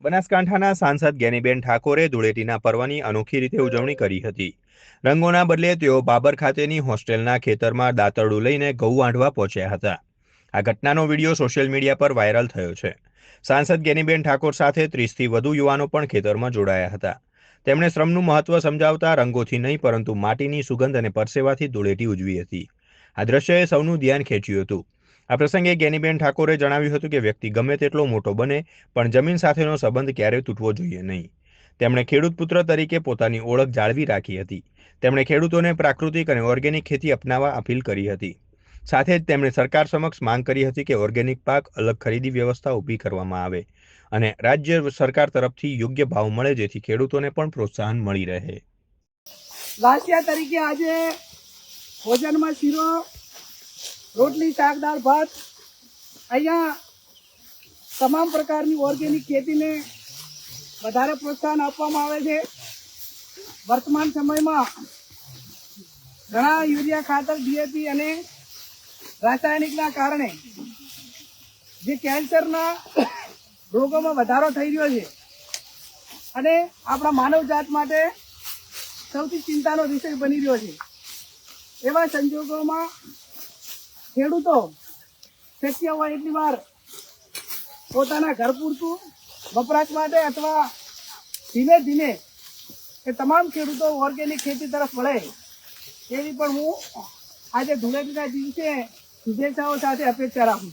બનાસકાંઠાના સાંસદ જ્ઞાનીબેન ઠાકોરે ધૂળેટીના પર્વની અનોખી રીતે ઉજવણી કરી હતી. રંગોના બદલે તેઓ બાબર ખાતેની હોસ્ટેલના ખેતરમાં દાતરડું લઈને ઘઉં વાઢવા પહોંચ્યા હતા. આ ઘટનાનો વિડીયો સોશિયલ મીડિયા પર વાયરલ થયો છે. સાંસદ જ્ઞાનીબેન ઠાકોર સાથે 30થી વધુ યુવાનો પણ ખેતરમાં જોડાયા હતા. તેમણે શ્રમનું મહત્વ સમજાવતા રંગોથી નહીં પરંતુ માટીની સુગંધ અને પરસેવાથી ધૂળેટી ઉજવી હતી. આ દ્રશ્યએ સૌનું ધ્યાન ખેંચ્યું હતું. આ પ્રસંગે જ્ઞાનીબેન ઠાકોરે જણાવ્યું હતું કે વ્યક્તિ ગમે તેટલો મોટો બને પણ જમીન સાથેનો સંબંધ ક્યારેય તૂટવો જોઈએ નહીં. તેમણે ખેડૂત પુત્ર તરીકે પોતાની ઓળખ જાળવી રાખી હતી. તેમણે ખેડૂતોને પ્રાકૃતિક અને ઓર્ગેનિક ખેતી અપનાવવા અપીલ કરી હતી. સાથે જ તેમણે સરકાર સમક્ષ માંગ કરી હતી કે ઓર્ગેનિક પાક અલગ ખરીદી વ્યવસ્થા ઊભી કરવામાં આવે અને રાજ્ય સરકાર તરફથી યોગ્ય ભાવ મળે જેથી ખેડૂતોને પણ પ્રોત્સાહન મળી રહે. લાસિયા તરીકે આજે ભોજનમાં શીરો, રોટલી, શાક, દાળ, ભાત, અહીંયા તમામ પ્રકારની ઓર્ગેનિક ખેતીને વધારે પ્રોત્સાહન આપવામાં આવે છે. વર્તમાન સમયમાં ઘણા યુરિયા ખાતર, ડીએપી અને રાસાયણિકના કારણે જે કેન્સરના રોગોમાં વધારો થઈ રહ્યો છે અને આપણા માનવ જાત માટે સૌથી ચિંતાનો વિષય બની રહ્યો છે. એવા સંજોગોમાં ખેડૂતો શક્ય હોય એટલી વાર પોતાના ઘર પૂરતું વપરાશ માટે અથવા ધીમે ધીમે એ તમામ ખેડૂતો ઓર્ગેનિક ખેતી તરફ વળે એવી પણ હું આજે ધૂળેટીના દિવસે શુભેચ્છાઓ સાથે અપેક્ષા રાખું.